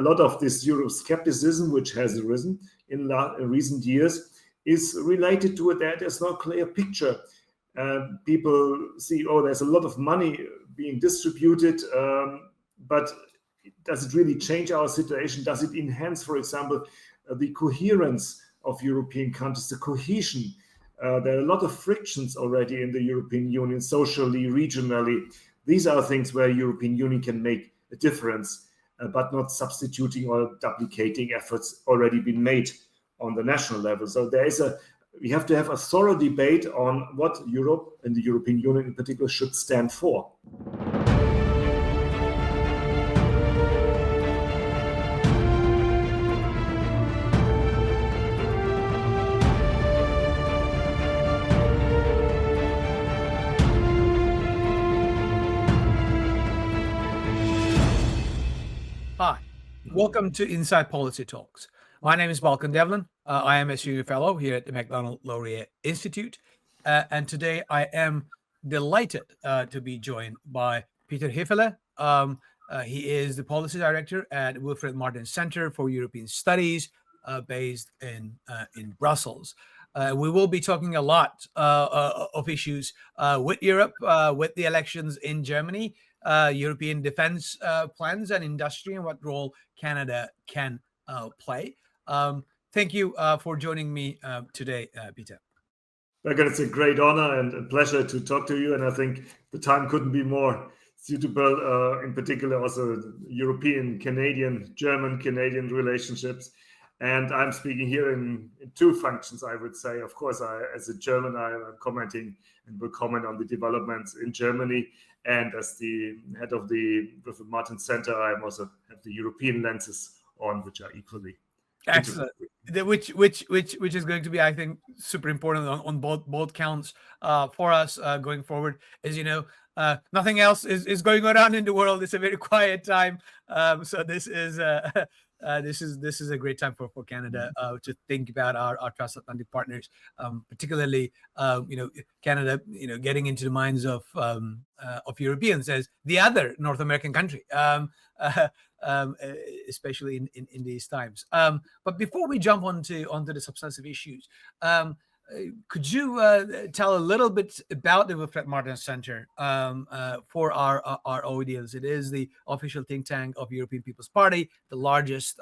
lot of this Euroscepticism, which has arisen in recent years, is related to it that there's no clear picture. People see, there's a lot of money being distributed, but does it really change our situation? Does it enhance, for example, the coherence of European countries, the cohesion? There are a lot of frictions already in the European Union, socially, regionally. These are things where European Union can make a difference, but not substituting or duplicating efforts already been made on the national level. So we have to have a thorough debate on what Europe and the European Union in particular should stand for. Hi, welcome to Inside Policy Talks. My name is Balkan Devlen. I am a senior fellow here at the Macdonald Laurier Institute. And today I am delighted to be joined by Peter Hefele. He is the policy director at Wilfried Martens Centre for European Studies based in Brussels. We will be talking a lot of issues with Europe, with the elections in Germany, European defense plans and industry, and what role Canada can play. Thank you for joining me today, Peter. Again, it's a great honor and a pleasure to talk to you. And I think the time couldn't be more suitable, in particular also European, Canadian, German-Canadian relationships. And I'm speaking here in two functions, I would say. Of course, as a German, I'm commenting and will comment on the developments in Germany. And as the head of the Wilfried Martens Centre, I also have the European lenses on, which are equally excellent. Which is going to be, I think, super important on both counts for us going forward. As you know, nothing else is going around in the world. It's a very quiet time, so this is a great time for Canada to think about our transatlantic partners, particularly Canada, getting into the minds of Europeans as the other North American country. Especially in these times. But before we jump onto the substantive issues, could you tell a little bit about the Wilfried Martens Centre for our audience? It is the official think tank of European People's Party, the largest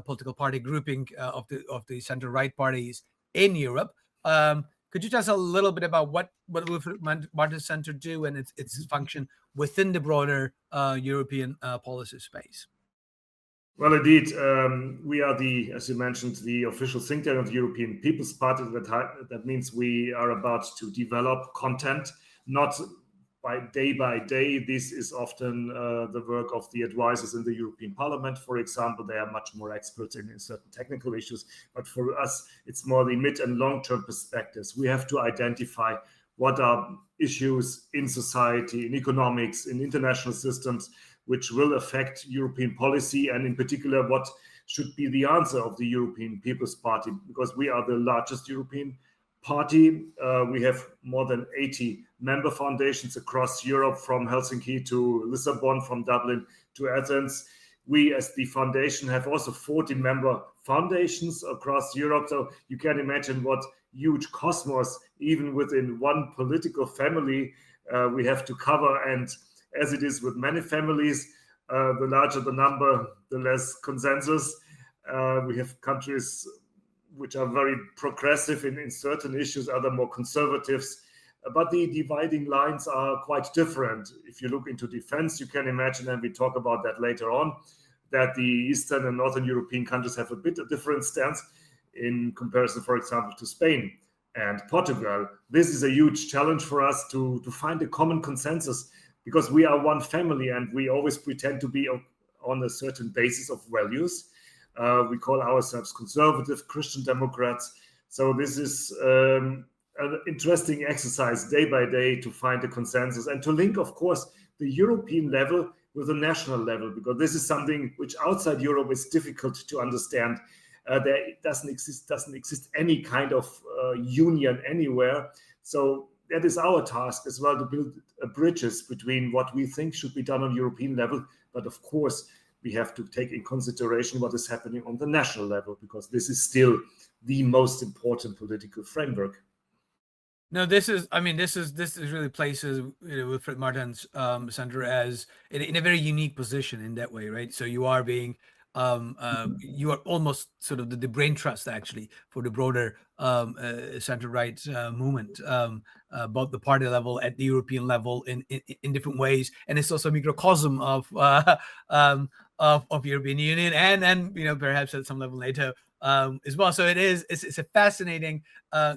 political party grouping of the centre-right parties in Europe. Could you tell us a little bit about what Wilfried Martens Centre do and its function within the broader European policy space? Well, indeed, we are as you mentioned, the official think tank of the European People's Party. That means we are about to develop content, not by day. This is often the work of the advisors in the European Parliament, for example. They are much more experts in certain technical issues. But for us, it's more the mid and long-term perspectives. We have to identify what are issues in society, in economics, in international systems, which will affect European policy, and in particular, what should be the answer of the European People's Party, because we are the largest European party. We have more than 80 member foundations across Europe, from Helsinki to Lisbon, from Dublin to Athens. We, as the foundation, have also 40 member foundations across Europe. So you can imagine what huge cosmos, even within one political family, we have to cover. And as it is with many families, the larger the number, the less consensus. We have countries which are very progressive in certain issues, other more conservatives. But the dividing lines are quite different. If you look into defense, you can imagine, and we talk about that later on, that the Eastern and Northern European countries have a bit of different stance in comparison, for example, to Spain and Portugal. This is a huge challenge for us to find a common consensus, because we are one family and we always pretend to be on a certain basis of values. We call ourselves conservative Christian Democrats. So this is an interesting exercise day by day to find a consensus and to link, of course, the European level with the national level, because this is something which outside Europe is difficult to understand. There doesn't exist any kind of union anywhere. So that is our task as well, to build bridges between what we think should be done on European level, but of course we have to take in consideration what is happening on the national level, because this is still the most important political framework. No, this really places Wilfried Martens Centre as in a very unique position in that way, right? So you are being you are almost sort of the brain trust actually for the broader centre-right movement, both the party level at the European level in different ways, and it's also a microcosm of European Union and perhaps at some level NATO as well. So it's a fascinating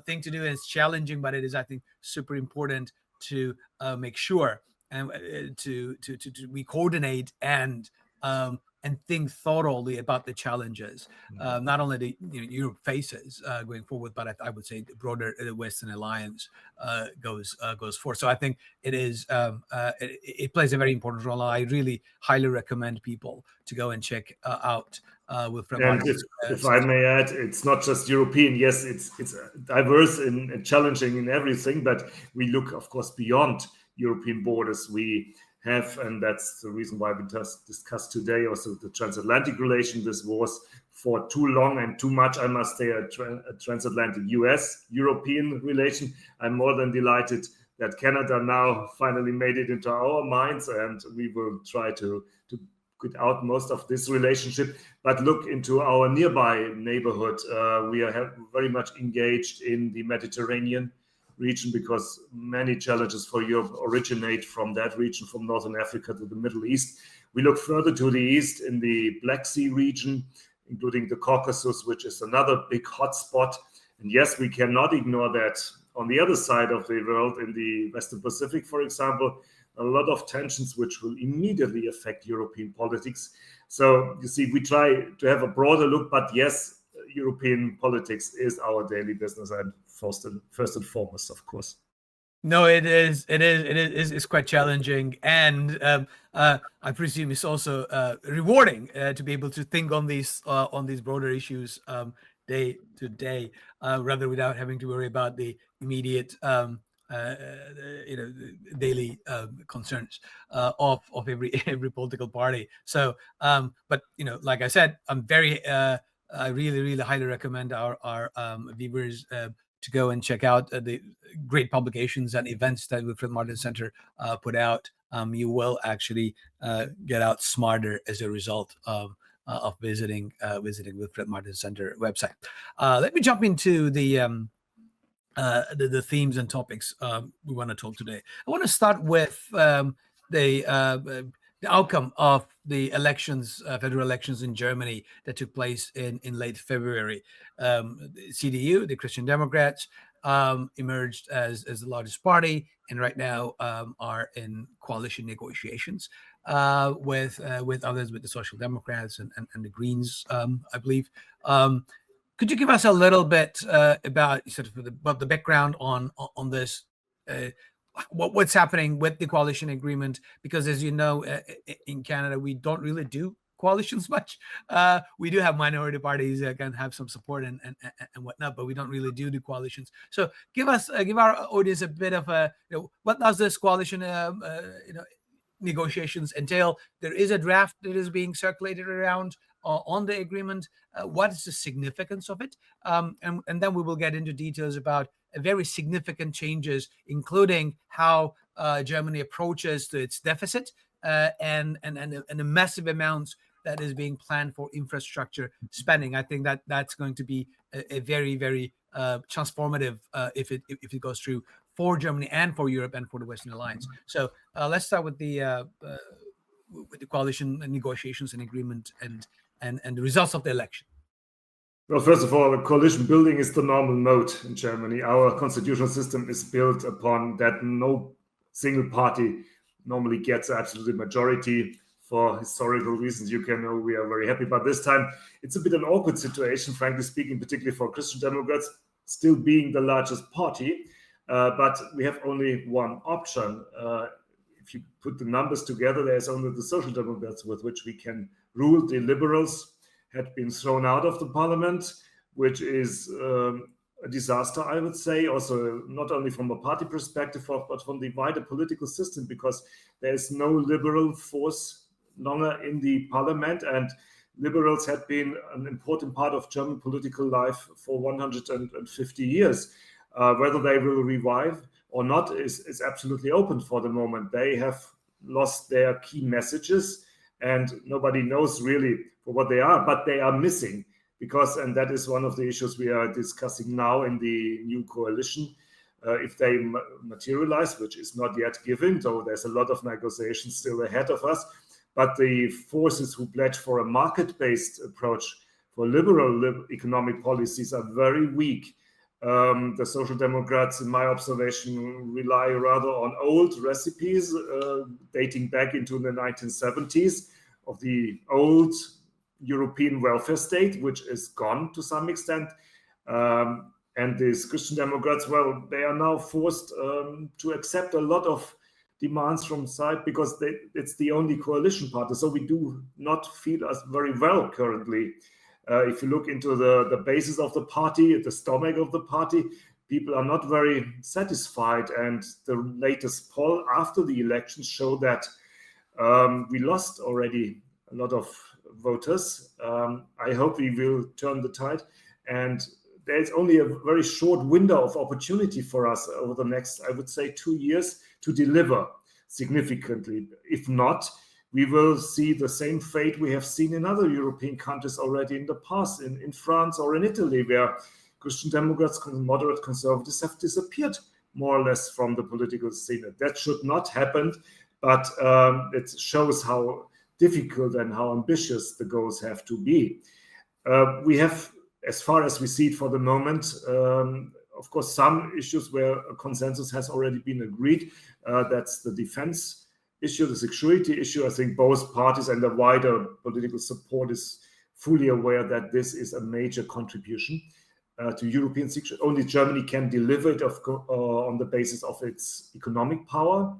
thing to do, and it's challenging, but it is, I think, super important to make sure and to we coordinate and think thoroughly about the challenges, not only the Europe faces going forward, but I would say the broader Western alliance goes forward. So I think it is it plays a very important role. I really highly recommend people to go and check out Wilfried Martens. If I may add, it's not just European. Yes, it's diverse and challenging in everything, but we look, of course, beyond European borders. We have, and that's the reason why we just discussed today, also the transatlantic relation. This was for too long and too much, I must say, a transatlantic US-European relation. I'm more than delighted that Canada now finally made it into our minds, and we will try to get out most of this relationship. But look into our nearby neighborhood. We are very much engaged in the Mediterranean region, because many challenges for Europe originate from that region, from Northern Africa to the Middle East. We look further to the east in the Black Sea region, including the Caucasus, which is another big hotspot. And yes, we cannot ignore that on the other side of the world, in the Western Pacific, for example, a lot of tensions which will immediately affect European politics. So you see, we try to have a broader look, but yes, European politics is our daily business, and first and foremost, of course. No, it is. It's quite challenging, and I presume it's also rewarding to be able to think on these broader issues day to day, rather without having to worry about the immediate daily concerns of every political party. So, but like I said, I really highly recommend our viewers to go and check out the great publications and events that Wilfried Martens Centre put out. You will actually get out smarter as a result of visiting Wilfried Martens Centre website. Let me jump into the themes and topics we want to talk today. I want to start with the outcome of the elections, federal elections in Germany that took place in late February. CDU, the Christian Democrats, emerged as the largest party, and right now are in coalition negotiations with others, with the Social Democrats and the Greens, I believe. Could you give us a little bit about the background on this? What's happening with the coalition agreement? Because as you know, in Canada, we don't really do coalitions much. We do have minority parties that can have some support and whatnot, but we don't really do the coalitions. So give our audience a bit of a what does this coalition negotiations entail? There is a draft that is being circulated around on the agreement. What is the significance of it? And then we will get into details about very significant changes, including how Germany approaches to its deficit and the massive amounts that is being planned for infrastructure spending. I think that's going to be a very, very transformative if it goes through for Germany and for Europe and for the Western Alliance. So let's start with the coalition negotiations and agreement and the results of the election. Well, first of all, coalition building is the normal mode in Germany. Our constitutional system is built upon that no single party normally gets absolute majority. For historical reasons, we are very happy. But this time, it's a bit an awkward situation, frankly speaking, particularly for Christian Democrats, still being the largest party. But we have only one option. If you put the numbers together, there's only the Social Democrats with which we can rule. The Liberals had been thrown out of the parliament, which is a disaster, I would say, also not only from a party perspective, but from the wider political system, because there is no liberal force longer in the parliament, and liberals had been an important part of German political life for 150 years. Whether they will revive or not is absolutely open for the moment. They have lost their key messages, and nobody knows really for what they are, but they are missing because, and that is one of the issues we are discussing now in the new coalition. If they materialize, which is not yet given, though there's a lot of negotiations still ahead of us, but the forces who pledge for a market-based approach for liberal economic policies are very weak. The Social Democrats, in my observation, rely rather on old recipes dating back into the 1970s of the old European welfare state, which is gone to some extent. And these Christian Democrats, well, they are now forced to accept a lot of demands from side because it's the only coalition partner. So we do not feel us very well currently. If you look into the basis of the party, the stomach of the party, people are not very satisfied. And the latest poll after the elections show that we lost already a lot of voters. I hope we will turn the tide. And there's only a very short window of opportunity for us over the next, I would say, 2 years to deliver significantly. If not, we will see the same fate we have seen in other European countries already in the past, in France or in Italy, where Christian Democrats and moderate conservatives have disappeared more or less from the political scene. That should not happen, but it shows how difficult and how ambitious the goals have to be. We have, as far as we see it for the moment, of course, some issues where a consensus has already been agreed. That's the defense issue, the security issue. I think both parties and the wider political support is fully aware that this is a major contribution to European security. Only Germany can deliver it on the basis of its economic power.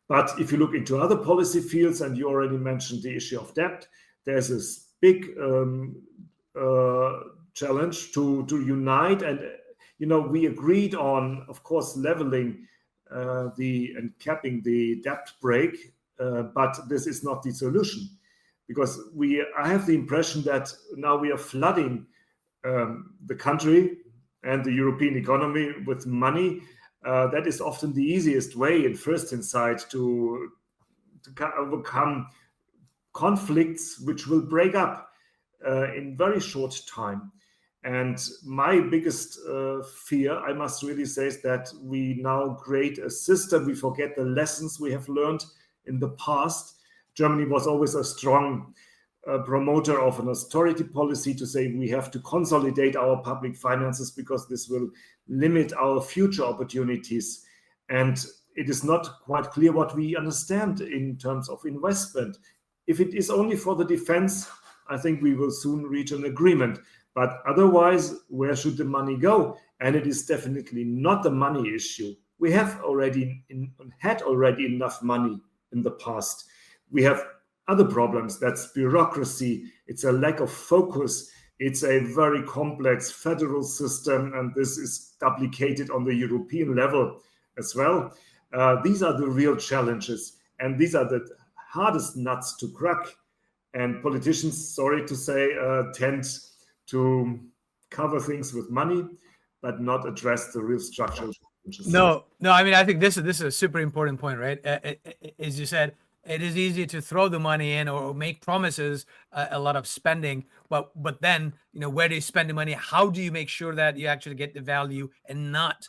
But if you look into other policy fields, and you already mentioned the issue of debt, there's this big challenge to unite. And we agreed on, of course, leveling and capping the debt break, but this is not the solution, because I have the impression that now we are flooding the country and the European economy with money. That is often the easiest way in first insight to overcome conflicts which will break up in very short time. And my biggest fear, I must really say, is that we now create a system. We forget the lessons we have learned in the past. Germany was always a strong promoter of an austerity policy, to say we have to consolidate our public finances because this will limit our future opportunities. And it is not quite clear what we understand in terms of investment. If it is only for the defense, I think we will soon reach an agreement. But otherwise, where should the money go? And it is definitely not the money issue. We have had already enough money in the past. We have other problems. That's bureaucracy. It's a lack of focus. It's a very complex federal system, and this is duplicated on the European level as well. These are the real challenges, and these are the hardest nuts to crack. And politicians, sorry to say, tend to cover things with money, but not address the real structural challenges. No. I mean, I think this is a super important point, right? As you said, it is easy to throw the money in or make promises, a lot of spending, but then, where do you spend the money? How do you make sure that you actually get the value and not,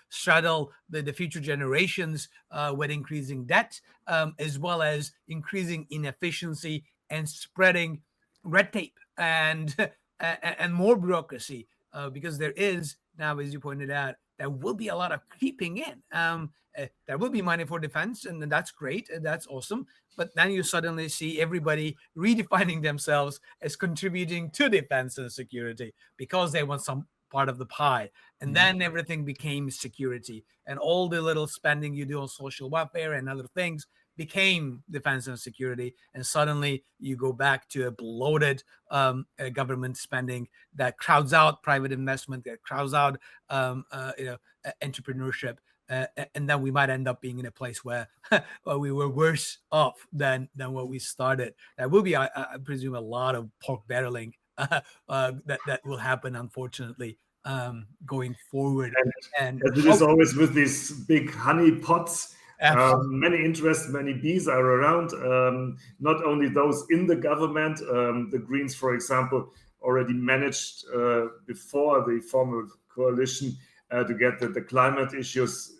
straddle the future generations with increasing debt, as well as increasing inefficiency and spreading red tape and more bureaucracy, because there is now, as you pointed out, there will be a lot of creeping in. There will be money for defense, and that's great. That's awesome. But then you suddenly see everybody redefining themselves as contributing to defense and security because they want some part of the pie. And then everything became security, and all the little spending you do on social welfare and other things became defense and security. And suddenly you go back to a bloated government spending that crowds out private investment, that crowds out entrepreneurship. and then we might end up being in a place where we were worse off than what we started. There will be, I presume, a lot of pork barreling that will happen, unfortunately, going forward. And as it is always with these big honey pots, many interests, many bees are around. Not only those in the government, the Greens, for example, already managed before the formal coalition to get the climate issues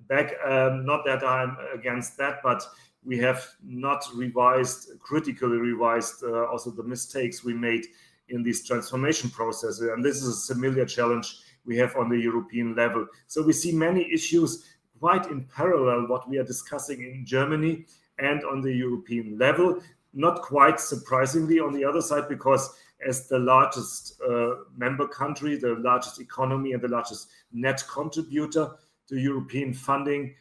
back. Not that I'm against that, but we have not critically revised also the mistakes we made in these transformation processes. And this is a similar challenge we have on the European level. So we see many issues quite in parallel what we are discussing in Germany and on the European level, not quite surprisingly on the other side, because as the largest member country, the largest economy and the largest net contributor to European funding,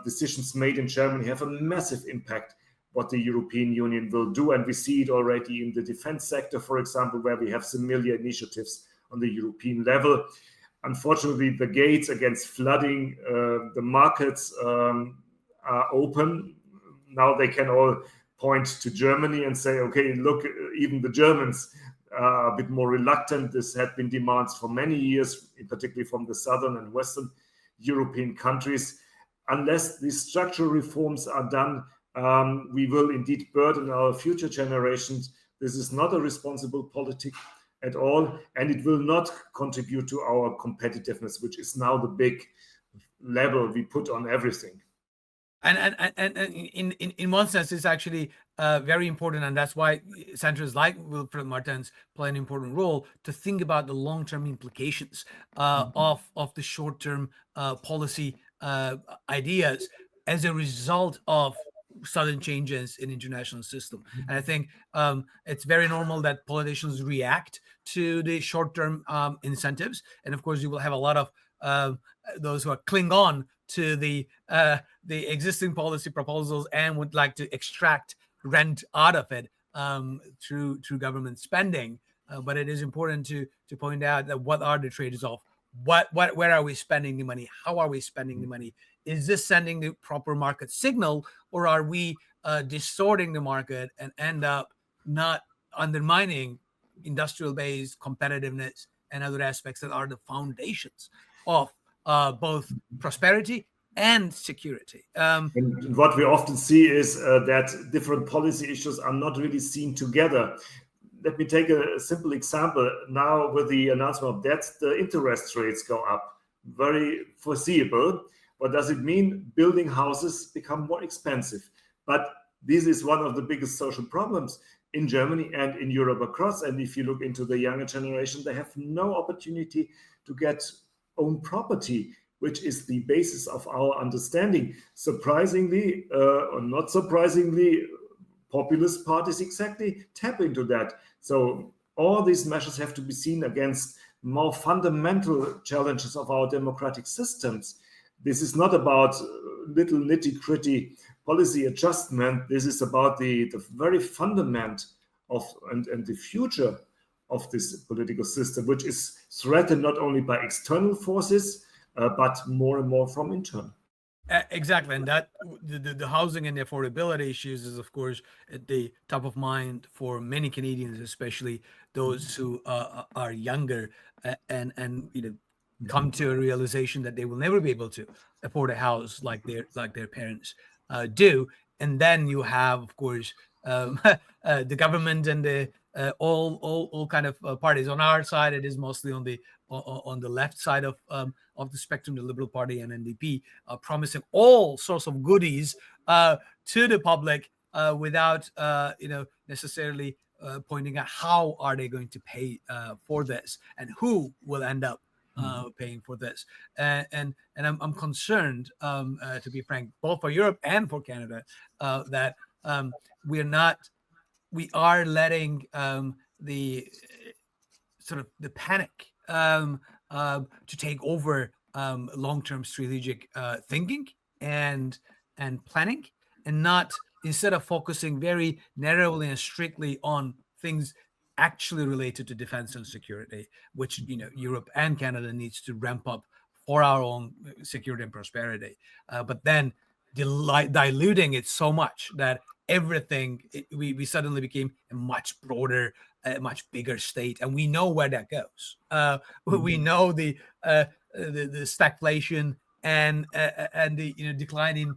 decisions made in Germany have a massive impact what the European Union will do. And we see it already in the defense sector, for example, where we have similar initiatives on the European level. Unfortunately, the gates against flooding the markets are open. Now they can all point to Germany and say, okay, look, even the Germans are a bit more reluctant. This had been demands for many years, particularly from the southern and western European countries. Unless these structural reforms are done, we will indeed burden our future generations. This is not a responsible politic at all, and it will not contribute to our competitiveness, which is now the big level we put on everything. And in one sense, it's actually very important, and that's why centers like Wilfried Martens play an important role to think about the long-term implications of the short-term policy ideas as a result of sudden changes in international system. And I think it's very normal that politicians react to the short-term incentives, and of course, you will have a lot of those who are cling on to the existing policy proposals and would like to extract rent out of it through government spending. But it is important to point out that what are the trade-offs? Where are we spending the money? How are we spending the money? Is this sending the proper market signal, or are we distorting the market and end up not undermining industrial base competitiveness and other aspects that are the foundations of both prosperity and security? And what we often see is that different policy issues are not really seen together. Let me take a simple example. Now, with the announcement of debt, the interest rates go up. Very foreseeable. What does it mean? Building houses become more expensive. But this is one of the biggest social problems in Germany and in Europe across. And if you look into the younger generation, they have no opportunity to get own property, which is the basis of our understanding. Surprisingly, or not surprisingly, populist parties exactly tap into that. So all these measures have to be seen against more fundamental challenges of our democratic systems. This is not about little nitty-gritty policy adjustment. This is about the very fundament of and the future of this political system, which is threatened not only by external forces, but more and more from internal. Exactly, and that the housing and the affordability issues is, of course, at the top of mind for many Canadians, especially those who are younger and come to a realization that they will never be able to afford a house like their parents do. And then you have, of course, the government and the all kind of parties. On our side, it is mostly on the left side of the spectrum, the Liberal Party and NDP, promising all sorts of goodies to the public without necessarily pointing out how are they going to pay for this and who will end up paying for this. And I'm concerned, to be frank, both for Europe and for Canada, that we are letting the sort of the panic to take over long-term strategic thinking and planning, and not, instead of focusing very narrowly and strictly on things actually related to defense and security, which Europe and Canada needs to ramp up for our own security and prosperity, but then diluting it so much that we suddenly became a much broader, a much bigger state, and we know where that goes. We know the stagflation and the declining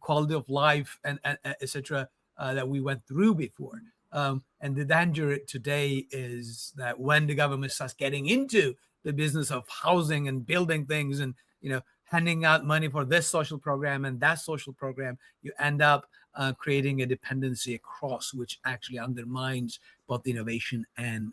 quality of life and etc. That we went through before. And the danger today is that when the government starts getting into the business of housing and building things and handing out money for this social program and that social program, you end up creating a dependency across, which actually undermines both innovation and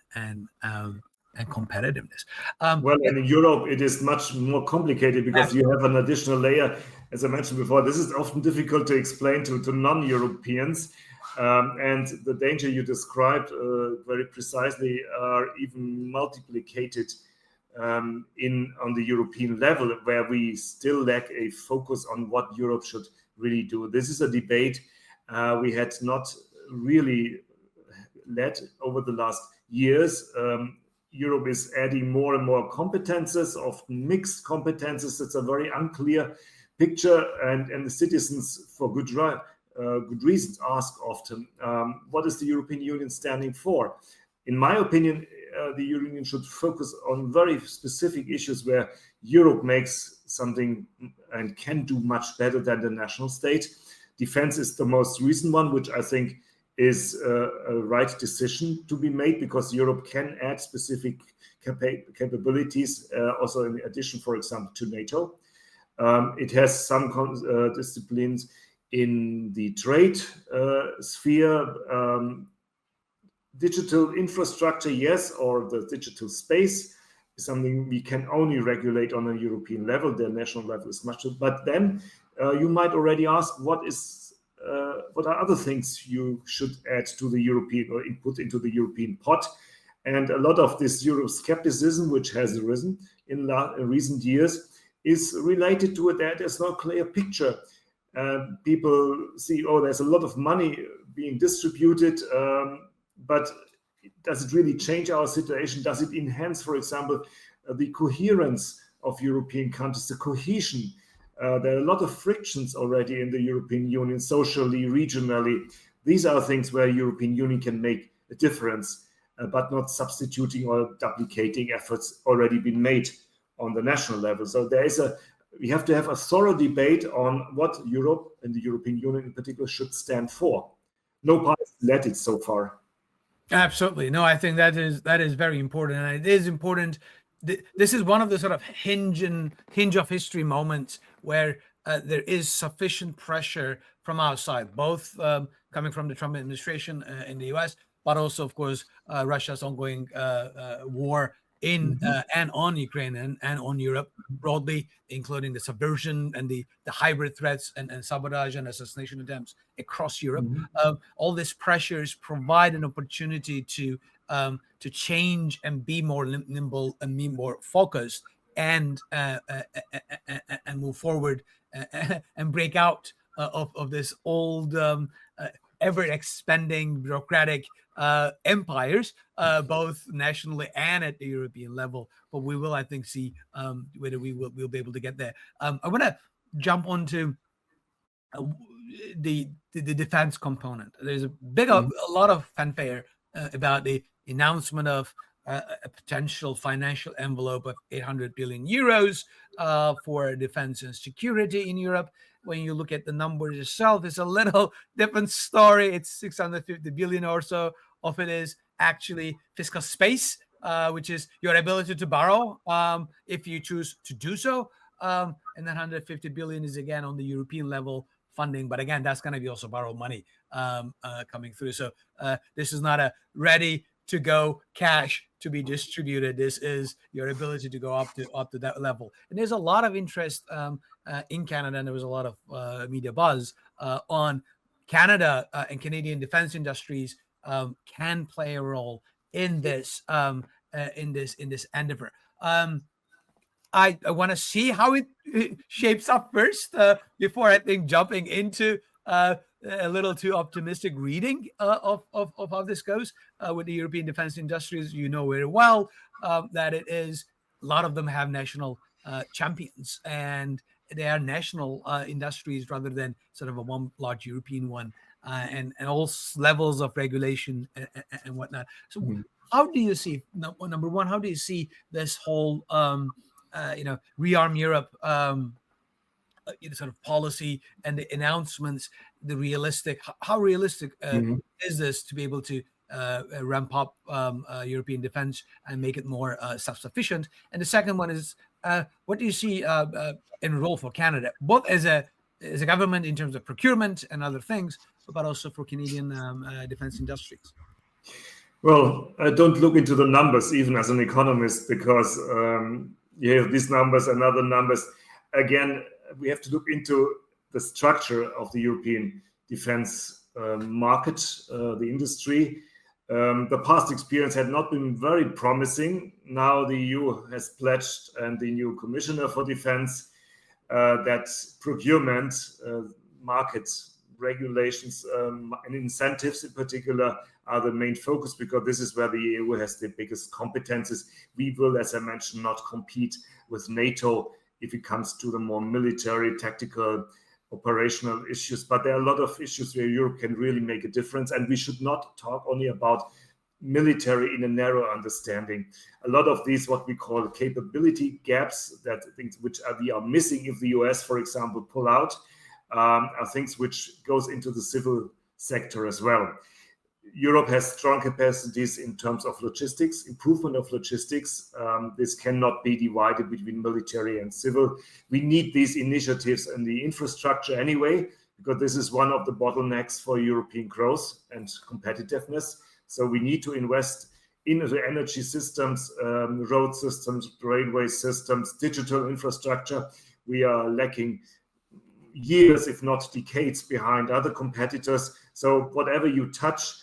competitiveness. Well, and in Europe, it is much more complicated because you have an additional layer. As I mentioned before, this is often difficult to explain to non-Europeans. And the danger you described very precisely are even multiplicated on the European level, where we still lack a focus on what Europe should really do. This is a debate we had not really led over the last years. Europe is adding more and more competences, often mixed competences. It's a very unclear picture, and the citizens, for good reasons, ask often, what is the European Union standing for? In my opinion, the Union should focus on very specific issues where Europe makes something and can do much better than the national state. Defense is the most recent one, which I think is a right decision to be made, because Europe can add specific capabilities, also in addition, for example, to NATO. It has some disciplines in the trade sphere, digital infrastructure, yes, or the digital space is something we can only regulate on a European level. The national level is much, but then you might already ask, what are other things you should add to the European or input into the European pot? And a lot of this Euroscepticism, which has arisen in recent years, is related to it that there's no clear picture. People see, there's a lot of money being distributed, but does it really change our situation? Does it enhance, for example, the coherence of European countries, the cohesion? There are a lot of frictions already in the European Union, socially, regionally. These are things where European Union can make a difference, but not substituting or duplicating efforts already been made on the national level. So we have to have a thorough debate on what Europe and the European Union in particular should stand for. No party has led it so far. Absolutely. No, I think that is very important. And it is important. This is one of the sort of hinge of history moments where there is sufficient pressure from outside, both coming from the Trump administration in the US, but also, of course, Russia's ongoing war in and on Ukraine and on Europe broadly, including the subversion and the hybrid threats and sabotage and assassination attempts across Europe. All these pressures provide an opportunity to change and be more nimble and be more focused and move forward and break out of this old ever expanding bureaucratic empires, both nationally and at the European level. But we will, I think, see whether we'll be able to get there. I want to jump onto the defense component. There's a lot of fanfare about the announcement of a potential financial envelope of 800 billion euros for defense and security in Europe. When you look at the numbers itself, it's a little different story. It's 650 billion or so of it is actually fiscal space, which is your ability to borrow if you choose to do so. And then 150 billion is again on the European level funding. But again, that's going to be also borrowed money coming through. So this is not a ready to go cash to be distributed. This is your ability to go up to that level. And there's a lot of interest in Canada, and there was a lot of media buzz on Canada and Canadian defense industries can play a role in this endeavor. I want to see how it shapes up first before I think jumping into a little too optimistic reading of how this goes with the European defense industries. You know very well that it is a lot of them have national champions, and they are national industries rather than sort of a one large European one, and all levels of regulation and whatnot. So, how do you see, number one, how do you see this whole rearm Europe sort of policy and the announcements, the realistic, how realistic is this to be able to ramp up European defense and make it more self-sufficient? And the second one is, what do you see in role for Canada, both as a government in terms of procurement and other things, but also for Canadian defense industries? Well, I don't look into the numbers even as an economist, because these numbers and other numbers. Again, we have to look into the structure of the European defense market, the industry. The past experience had not been very promising. Now the EU has pledged, and the new Commissioner for Defense, that procurement, market regulations, and incentives in particular are the main focus, because this is where the EU has the biggest competences. We will, as I mentioned, not compete with NATO if it comes to the more military, tactical, operational issues. But there are a lot of issues where Europe can really make a difference, and we should not talk only about military in a narrow understanding. A lot of these, what we call capability gaps, that things which we are missing if the US, for example, pull out, are things which goes into the civil sector as well. Europe has strong capacities in terms of logistics, improvement of logistics. This cannot be divided between military and civil. We need these initiatives in the infrastructure anyway, because this is one of the bottlenecks for European growth and competitiveness. So we need to invest in the energy systems, road systems, railway systems, digital infrastructure. We are lacking years, if not decades, behind other competitors. So whatever you touch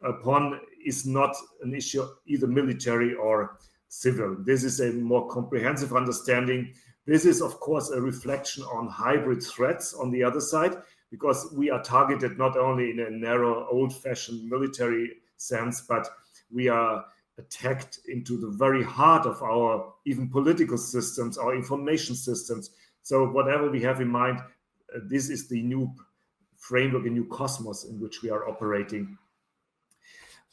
upon is not an issue either military or civil. This is a more comprehensive understanding. This is, of course, a reflection on hybrid threats on the other side, because we are targeted not only in a narrow, old-fashioned military sense, but we are attacked into the very heart of our even political systems, our information systems. So whatever we have in mind, this is the new framework, a new cosmos in which we are operating.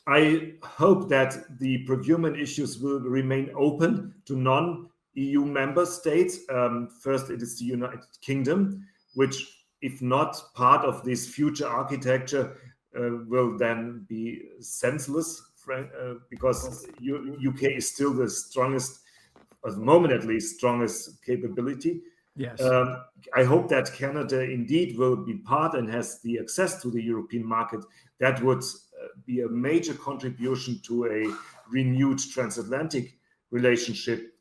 I hope that the procurement issues will remain open to non-EU member states. First, it is the United Kingdom, which, if not part of this future architecture, will then be senseless, because UK is still the strongest, at the moment at least, strongest capability. Yes. I hope that Canada indeed will be part and has the access to the European market. That would be a major contribution to a renewed transatlantic relationship.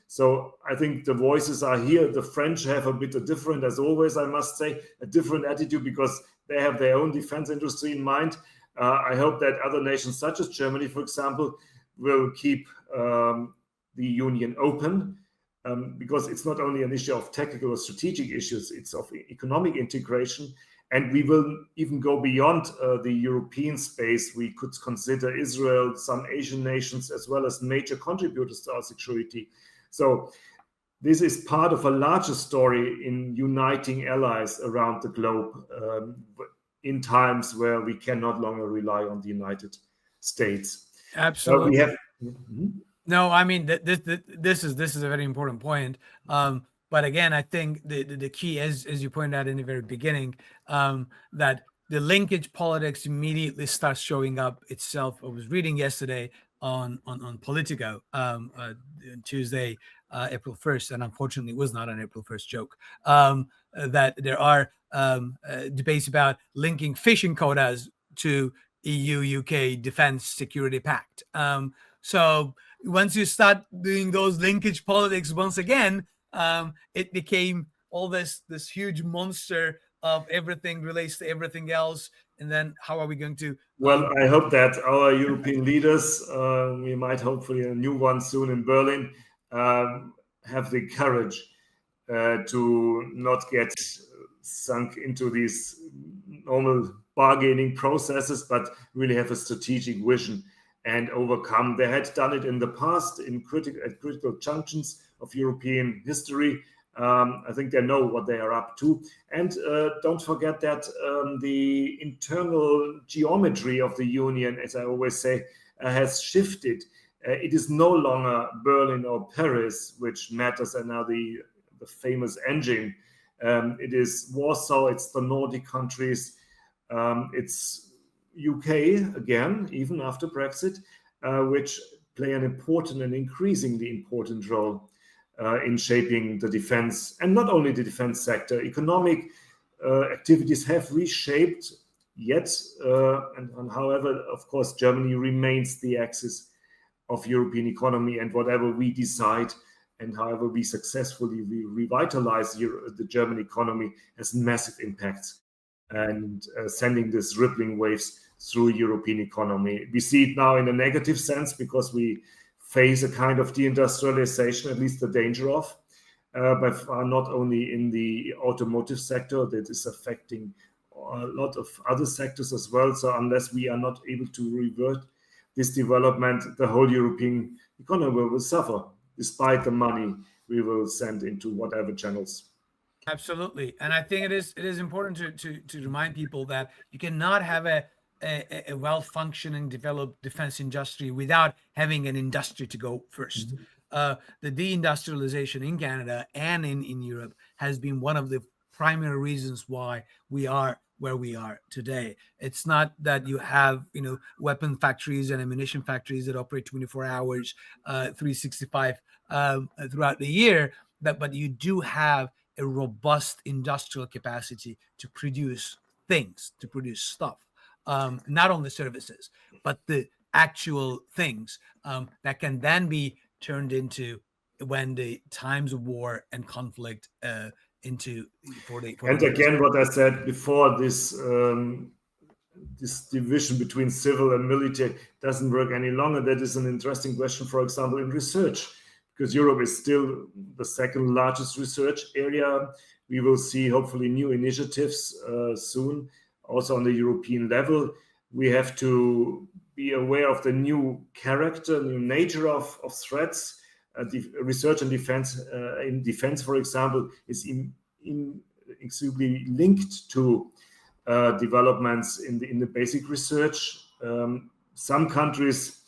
So I think the voices are here. The French have a bit of different, as always, I must say, a different attitude, because they have their own defense industry in mind. I hope that other nations, such as Germany, for example, will keep the union open. Because it's not only an issue of technical or strategic issues, it's of economic integration. And we will even go beyond the European space. We could consider Israel, some Asian nations, as well as major contributors to our security. So this is part of a larger story in uniting allies around the globe in times where we can no longer rely on the United States. Absolutely. We have... No, I mean, this is a very important point. But again, I think the key, as you pointed out in the very beginning, that the linkage politics immediately starts showing up itself. I was reading yesterday on Politico on Tuesday, April 1st, and unfortunately it was not an April 1st joke, that there are debates about linking fishing quotas to EU-UK defense security pact. So once you start doing those linkage politics once again, it became all this huge monster of everything relates to everything else. And then how are we going to... Well, I hope that our European leaders, we might hopefully a new one soon in Berlin, have the courage to not get sunk into these normal bargaining processes, but really have a strategic vision and overcome. They had done it in the past at critical junctions of European history. I think they know what they are up to. And don't forget that the internal geometry of the Union, as I always say, has shifted. It is no longer Berlin or Paris which matters, and now the famous engine. It is Warsaw, it's the Nordic countries, it's UK again, even after Brexit, which play an important and increasingly important role in shaping the defense, and not only the defense sector. Economic activities have reshaped yet, and however, of course, Germany remains the axis of European economy, and whatever we decide and however we successfully revitalize the German economy has massive impacts and sending these rippling waves through European economy. We see it now in a negative sense because we face a kind of deindustrialization, at least the danger of, but not only in the automotive sector, that is affecting a lot of other sectors as well. So unless we are not able to revert this development, the whole European economy will suffer, despite the money we will send into whatever channels. Absolutely. And I think it is important to remind people that you cannot have a well-functioning, developed defense industry without having an industry to go first. The deindustrialization in Canada and in Europe has been one of the primary reasons why we are where we are today. It's not that you have, weapon factories and ammunition factories that operate 24 hours, 365 throughout the year, but you do have a robust industrial capacity to produce things, to produce stuff, not only services, but the actual things that can then be turned into when the times of war and conflict again, what I said before, this division between civil and military doesn't work any longer. That is an interesting question, for example, in research, because Europe is still the second largest research area. We will see hopefully new initiatives soon, also on the European level. We have to be aware of the new character, new nature of threats. Research and defense, in defense, for example, is inextricably linked to developments in the basic research. Some countries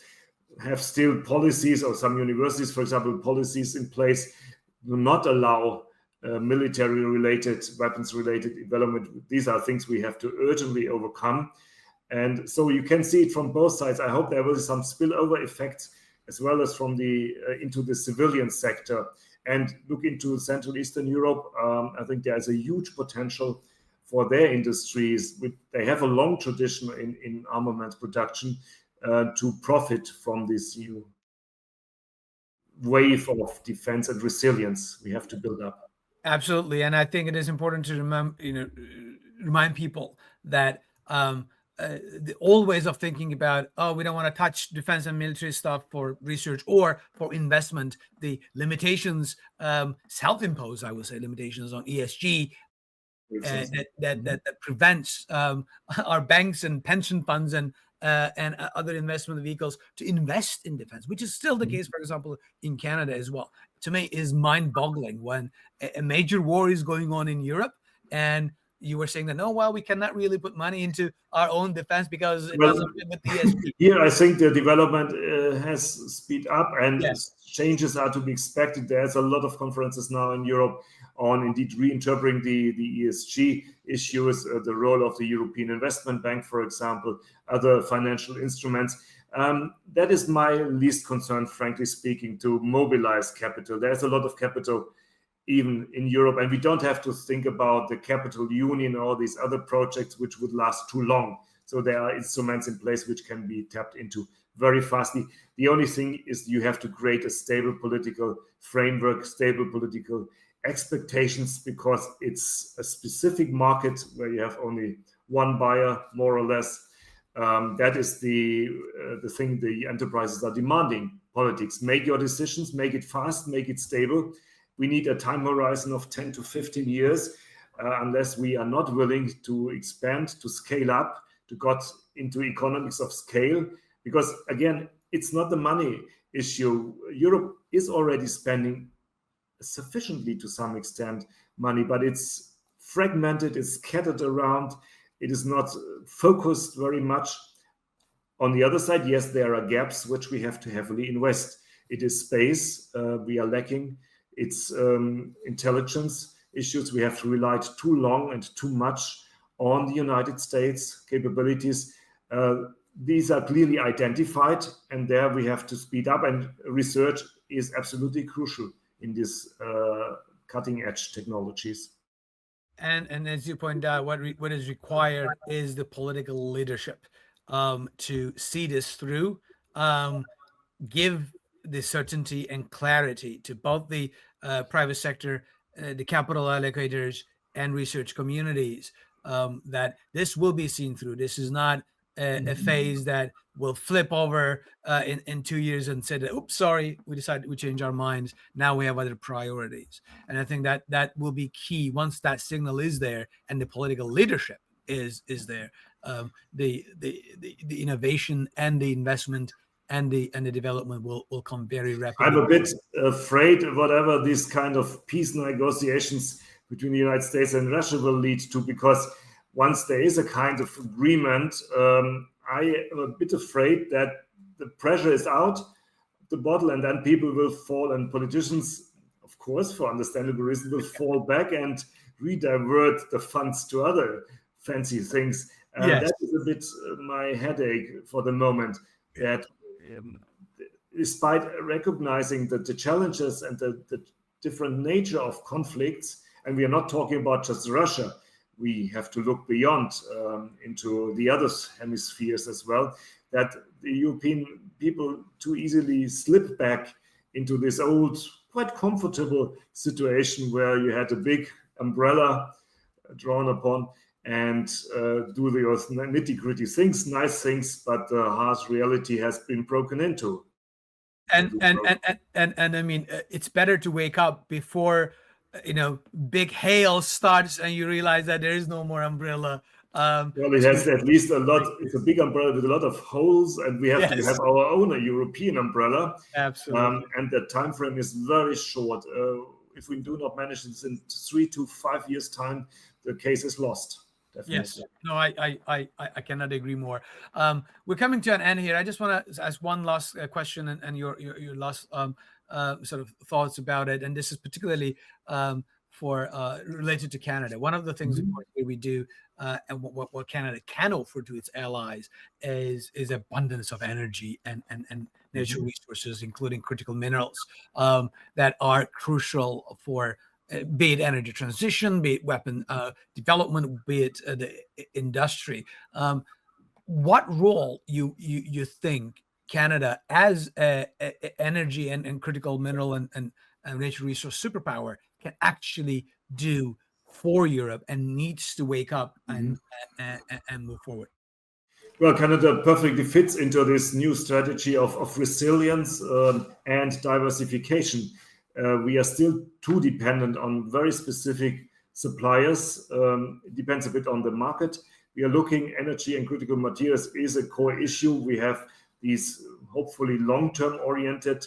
have still policies, or some universities, for example, policies in place do not allow military-related, weapons-related development. These are things we have to urgently overcome. And so you can see it from both sides. I hope there will be some spillover effects as well as from into the civilian sector. And look into Central Eastern Europe. I think there is a huge potential for their industries. They have a long tradition in armaments production to profit from this new wave of defense and resilience we have to build up. Absolutely. And I think it is important to remind people that the old ways of thinking about, we don't want to touch defense and military stuff for research or for investment, the limitations, self-imposed, I would say, limitations on ESG that prevents our banks and pension funds and other investment vehicles to invest in defense, which is still the case, for example, in Canada as well. To me, is mind-boggling when a major war is going on in Europe and you were saying that, no, well, we cannot really put money into our own defense because it doesn't fit with the ESG. Here, I think the development has speed up and changes are to be expected. There's a lot of conferences now in Europe on indeed reinterpreting the ESG issues, the role of the European Investment Bank, for example, other financial instruments. That is my least concern, frankly speaking, to mobilize capital. There's a lot of capital even in Europe, and we don't have to think about the capital union or these other projects which would last too long. So there are instruments in place which can be tapped into very fastly. The only thing is you have to create a stable political framework, stable political expectations, because it's a specific market where you have only one buyer, more or less. That is the thing the enterprises are demanding. Politics, make your decisions, make it fast, make it stable. We need a time horizon of 10 to 15 years, unless we are not willing to expand, to scale up, to get into economics of scale. Because again, it's not the money issue. Europe is already spending sufficiently to some extent money, but it's fragmented, it's scattered around, it is not focused very much. On the other side, yes, there are gaps which we have to heavily invest. It is space we are lacking. It's intelligence issues. We have relied too long and too much on the United States capabilities. These are clearly identified, and there we have to speed up. And research is absolutely crucial in these cutting-edge technologies. And as you point out, what is required is the political leadership to see this through, give the certainty and clarity to both the private sector, the capital allocators, and research communities, that this will be seen through. This is not a phase that will flip over in 2 years and say that, oops, sorry, we decided we changed our minds. Now we have other priorities. And I think that will be key once that signal is there and the political leadership is there. The innovation and the investment and the development will come very rapidly. I'm a bit afraid whatever this kind of peace negotiations between the United States and Russia will lead to, because once there is a kind of agreement, I am a bit afraid that the pressure is out the bottle, and then people will fall, and politicians, of course, for understandable reasons, will fall back and redivert the funds to other fancy things. Yes. That is a bit my headache for the moment, that despite recognizing that the challenges and the different nature of conflicts, and we are not talking about just Russia, we have to look beyond into the other hemispheres as well, that the European people too easily slip back into this old, quite comfortable situation where you had a big umbrella drawn upon and do the nitty-gritty things, nice things, but the harsh reality has been broken into. And I mean, it's better to wake up before big hail starts and you realize that there is no more umbrella. Well, it has at least a lot. It's a big umbrella with a lot of holes, and we have to have our own European umbrella. Absolutely. And the time frame is very short. If we do not manage this in 3 to 5 years' time, the case is lost. Definitely. Yes. No, I cannot agree more. We're coming to an end here. I just want to ask one last question and your last sort of thoughts about it. And this is particularly for related to Canada. One of the things of course, we do and what Canada can offer to its allies is abundance of energy and natural resources, including critical minerals that are crucial for be it energy transition, be it weapon development, be it the industry. What role you think Canada as a energy and critical mineral and natural resource superpower can actually do for Europe and needs to wake up and move forward? Well, Canada perfectly fits into this new strategy of resilience and diversification. We are still too dependent on very specific suppliers. It depends a bit on the market. We are looking, energy and critical materials is a core issue. We have these hopefully long-term oriented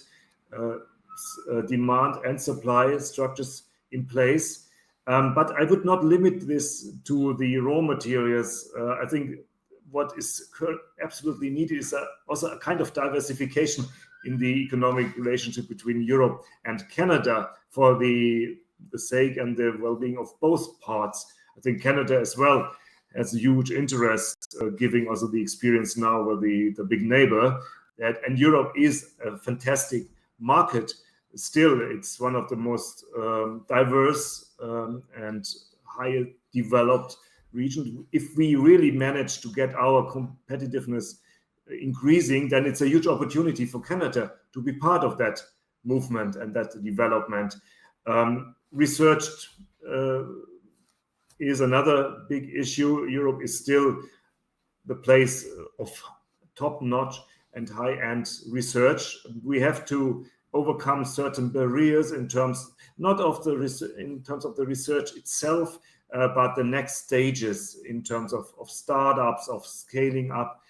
demand and supply structures in place. But I would not limit this to the raw materials. I think what is absolutely needed is also a kind of diversification in the economic relationship between Europe and Canada for the sake and the well-being of both parts. I think Canada as well has a huge interest, giving also the experience now with the big neighbor. And Europe is a fantastic market. Still, it's one of the most diverse and high developed regions. If we really manage to get our competitiveness increasing, then it's a huge opportunity for Canada to be part of that movement and that development. Research is another big issue. Europe is still the place of top-notch and high-end research. We have to overcome certain barriers in terms not of the research itself, but the next stages in terms of startups, of scaling up,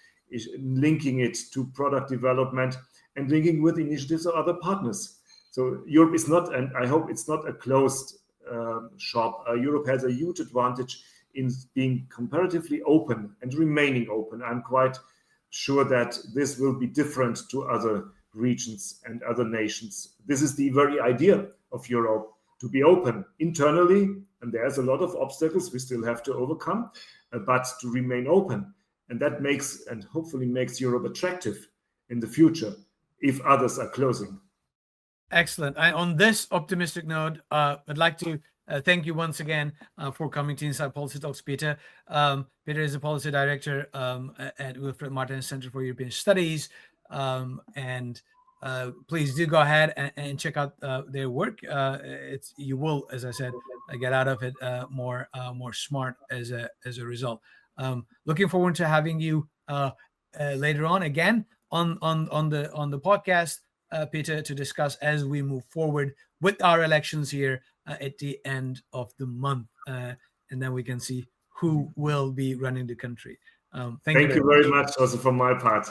linking it to product development and linking with initiatives of other partners. So Europe is not, and I hope it's not a closed shop. Europe has a huge advantage in being comparatively open and remaining open. I'm quite sure that this will be different to other regions and other nations. This is the very idea of Europe, to be open internally, and there's a lot of obstacles we still have to overcome, but to remain open. And that makes, and hopefully makes, Europe attractive in the future if others are closing. Excellent. On this optimistic note, I'd like to thank you once again for coming to Inside Policy Talks, Peter. Peter is the policy director at Wilfried Martens Centre for European Studies, and please do go ahead and check out their work. You will, as I said, get out of it more smart as a result. Looking forward to having you later on again on the podcast, Peter, to discuss as we move forward with our elections here at the end of the month, and then we can see who will be running the country. Thank you very much also from my part.